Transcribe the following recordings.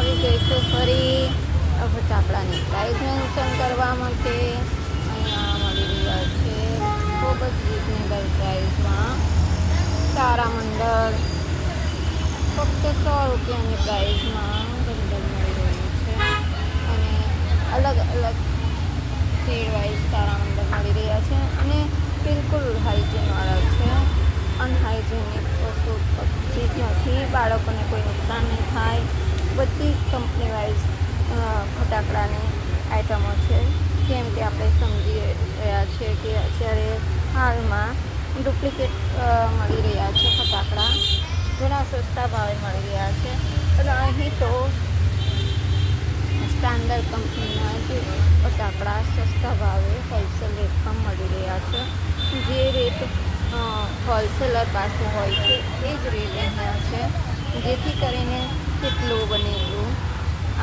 આવી ગઈ છું ફરી ફટાકડાની પ્રાઇસ મેન્શન કરવા માટે. અહીંયા મળી રહ્યા છે ખૂબ જ રિઝનેબલ પ્રાઇસમાં. તારામંડળ ફક્ત 100 રૂપિયાની પ્રાઇસમાં બંડલ મળી રહ્યું છે. અને અલગ અલગ શેડ વાઇઝ તારામંડળ મળી રહ્યા છે અને બિલકુલ હાઇજીનવાળા છે. અનહાઇજીનિક વસ્તુ ચીજ નથી, બાળકોને કોઈ નુકસાન નહીં થાય. બધી કંપની વાઇઝ ફટાકડાની આઇટમો છે. જેમ કે આપણે સમજી રહ્યા છીએ કે અત્યારે હાલમાં ડુપ્લિકેટ મળી રહ્યા છે ફટાકડા, ઘણા સસ્તા ભાવે મળી રહ્યા છે. અને અહીં તો સ્ટાન્ડર્ડ કંપનીના જે ફટાકડા સસ્તા ભાવે હોલસેલ રેટમાં મળી રહ્યા છે. જે રેટ હોલસેલર પાસે હોય છે એ જ રેટ અહીંયા છે. જેથી કરીને કેટલું બને એટલું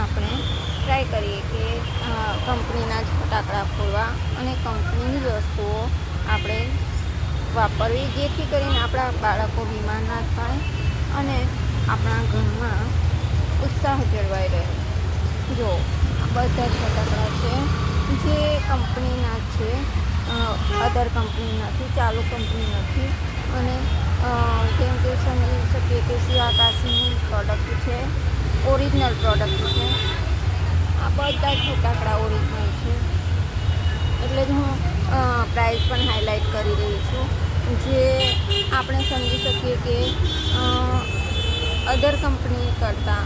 આપણે ટ્રાય કરીએ કે કંપનીના જ ફટાકડા ફોડવા અને કંપનીની જ વસ્તુઓ આપણે વાપરવી, જેથી કરીને આપણા બાળકો બીમાર ના થાય અને આપણા ઘરમાં ઉત્સાહ જળવાઈ રહે. જો આ બધા જ ફટાકડા છે જે કંપનીના જ છે, અધર કંપની નથી, ચાલુ કંપની નથી. અને જેમ કે સમજી શકીએ કે શિવાકાશીની પ્રોડક્ટ છે, ઓરિજિનલ પ્રોડક્ટ છે. આ બધા જ ફટાકડા ઓરિજિનલ છે. એટલે જ હું પ્રાઇસ પણ હાઇલાઇટ કરી રહી છું, જે આપણે સમજી શકીએ કે અધર કંપની કરતાં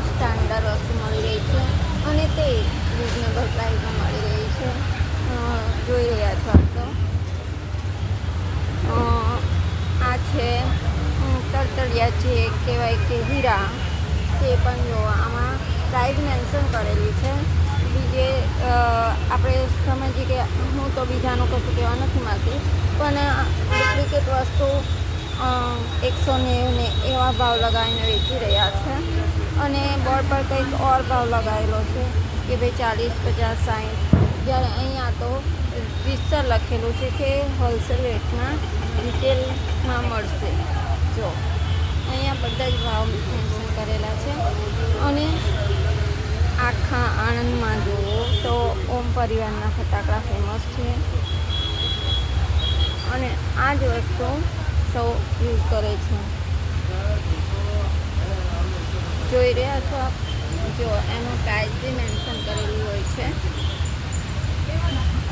સ્ટાન્ડર્ડ વસ્તુ મળી રહી છે અને તે રિઝનેબલ પ્રાઇસમાં મળી રહી છે. જોઈ રહ્યા છો આપ તો. આ છે તરતડિયા જે કહેવાય કે હીરા, તે પણ જો આમાં પ્રાઇસ મેન્શન કરેલી છે. બીજે આપણે સમજીએ કે હું તો બીજાનું કશું કહેવા નથી માગતી, પણ ડુપ્લિકેટ વસ્તુ 190 ને એવા ભાવ લગાવીને વેચી રહ્યા છે. અને બોર્ડ પર કંઈક ઓર ભાવ લગાવેલો છે કે ભાઈ 40, 50, 60, જ્યારે અહીંયા તો રીતસર લખેલું છે કે હોલસેલ રેટમાં રિટેલમાં મળશે. જો અહીંયા બધા જ ભાવ મેન્શન કરેલા છે. અને આખા આણંદમાં જુઓ તો ઓમ પરિવારના ફટાકડા ફેમસ છે અને આ જ વસ્તુ સૌ યુઝ કરે છે. જોઈ રહ્યા છો આપ, જો એનું પ્રાઇસ બી મેન્શન કરેલું હોય છે.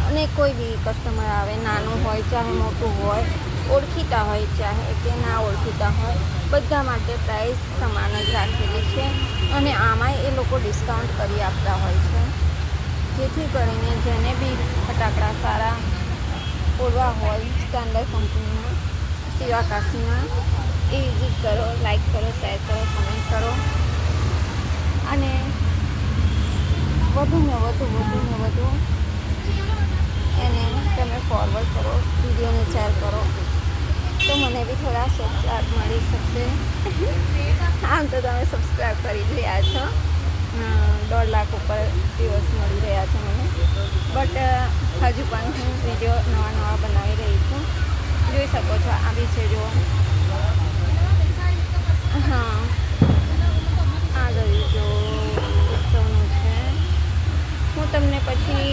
અને કોઈ બી કસ્ટમર આવે, નાનું હોય ચાહે મોટું હોય, ઓળખીતા હોય ચાહે કે ના ઓળખીતા હોય, બધા માટે પ્રાઇસ સમાન જ રાખેલી છે. અને આમાંય એ લોકો ડિસ્કાઉન્ટ કરી આપતા હોય છે, જેથી કરીને જેને બી ફટાકડા સારા ફોડવા હોય સ્ટાન્ડર્ડ કંપનીના, શિવાકાશીના, એ વિઝિટ કરો, લાઈક કરો, શેર કરો, કમેન્ટ કરો અને વધુ એને તમે ફોરવર્ડ કરો, વિડીયોને શેર કરો તો મને બી થોડા સબસ્ક્રાઈબ મળી શકશે. આમ તો તમે સબસ્ક્રાઈબ કરી જ રહ્યા છો, 1.5 લાખ ઉપર દિવસ મળી રહ્યા છે મને. બટ હજુ પણ હું વિડીયો નવા બનાવી રહી છું. જોઈ શકો છો આ બી છે જો. હા, આ ગયું જો ઉત્સવનું છે. હું તમને પછી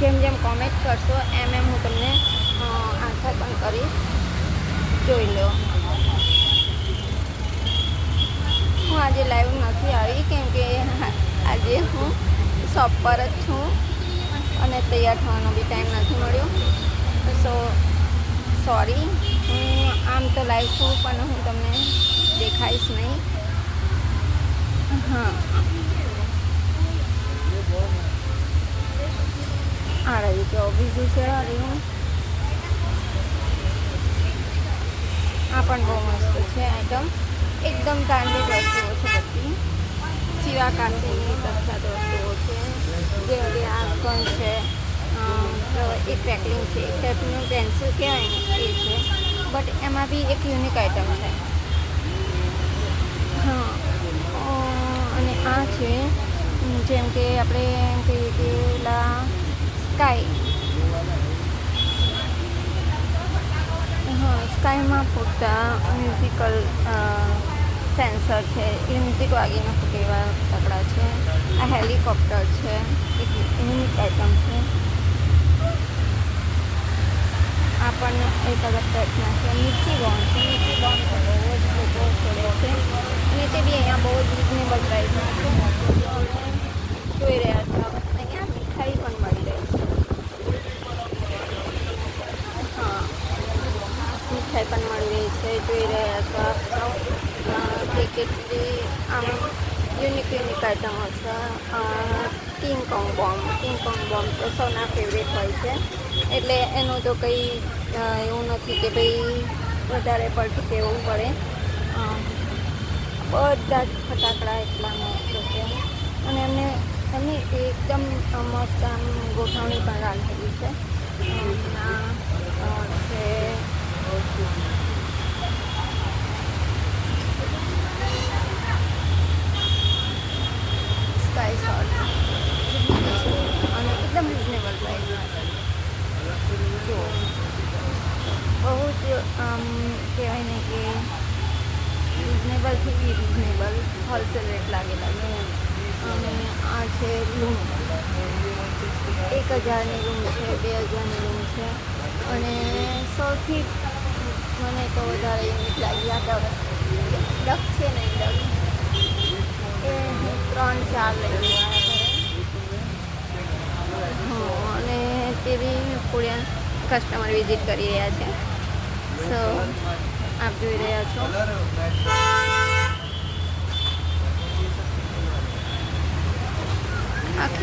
જેમ જેમ કોમેન્ટ કરશો એમ હું તમને આન્સર પણ કરીશ. જોઈ લો. હું આજે લાઈવ નથી આવી કેમ કે આજે હું શોપ પર જ છું અને તૈયાર થવાનો બી ટાઈમ નથી મળ્યો. સો સોરી. હું આમ તો લાઈવ છું પણ હું તમને દેખાઈશ નહીં. હા, આ રહી તો બીજું છે. આ રહ્યું, આ પણ બહુ મસ્ત છે આઈટમ. એકદમ બ્રાન્ડેડ વસ્તુઓ છે બધી. શિવાકાશીની પ્રખ્યાત વસ્તુઓ છે. જેમ કે આ ગન છે, એક પેકલિંગ છે, એક ટાઈપનું પેન્સિલ કહેવાય ને એ છે. બટ એમાં બી એક યુનિક આઈટમ છે. હા, અને આ છે જેમ કે આપણે એમ કહીએ કે પેલા સ્કાયમાં ફૂટતા મ્યુઝિકલ સેન્સર છે, એ મ્યુઝિક વાગી ન ફૂટે એવા ફટાકડા છે. આ હેલિકોપ્ટર છે, એક યુનિક આઇટમ છે. આ પણ એક અલગ ટાઈપના છે. મિર્ચી બોમ્બ છે, મિર્ચી બોમ્બ તો બહુ જ લોકો ફોડે છે અને તે બી અહીંયા બહુ જ રિઝનેબલ પ્રાઇસમાં છે. તો અમે જોઈ રહ્યા છો, અહીંયા મીઠાઈ પણ મળી રહી છે. હા, મીઠાઈ પણ મળી રહી છે. જોઈ રહ્યા છો આપ સૌ કે કેટલી આમ યુનિક યુનિક આઇટમો છે. કિંગ કોંગ બોમ્બ તો સૌના ફેવરેટ હોય છે. એટલે એનું તો કંઈ એવું નથી કે ભાઈ વધારે પડતું કહેવું પડે. બધા જ ફટાકડા એટલા મસ્ત છે અને એમની એકદમ મસ્ત આમ ગોઠવણી પણ રાખેલી છે. છે સ્કાય શોટ છે અને એકદમ રિઝનેબલ પ્રાઇસમાં છે. જો બહુ જ કહેવાય ને કે રિઝનેબલથી બી રિઝનેબલ હોલસેલ રેટ લાગેલા છે. અને આ છે રૂમ, 1000ની રૂમ છે, 2000ની રૂમ છે. અને સૌથી મને તો વધારે યુનિક લાગી આ ડક છે ને, ડક એ હું 3-4 લઈ આવ્યા ઘરે. અને તે બી કોરિયન કસ્ટમર વિઝિટ કરી રહ્યા છે. સો આપ જોઈ રહ્યા છો.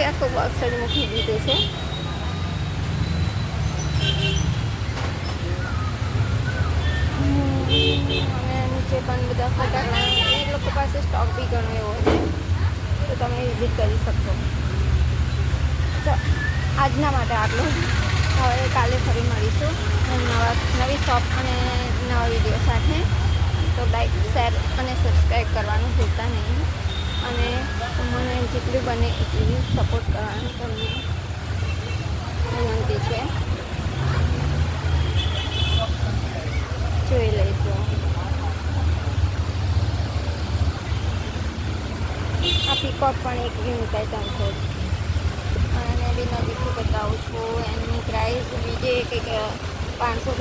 આખો બોક્સ જ મૂકી દીધો છે. અને નીચે પણ બધા ફટાકડા, એ લોકો પાસે સ્ટોક બી ઘણો એવો છે, તો તમે વિઝિટ કરી શકશો. તો આજના માટે આટલું. હવે કાલે ફરી મળીશું નવી શોપ અને નવા વિડીયો સાથે. તો લાઈક, શેર અને સબસ્ક્રાઈબ કરવાનું ભૂલતા નહીં. અને મને જેટલું બને એટલી સપોર્ટ કરવાનું તમને વિનંતી છે. જોઈ લઈશું. આ પીકોક પણ એક યુનિક આઇટમ છે. અને બી નજીકથી બતાવું છું. એની પ્રાઇસ બીજે કંઈક 500થી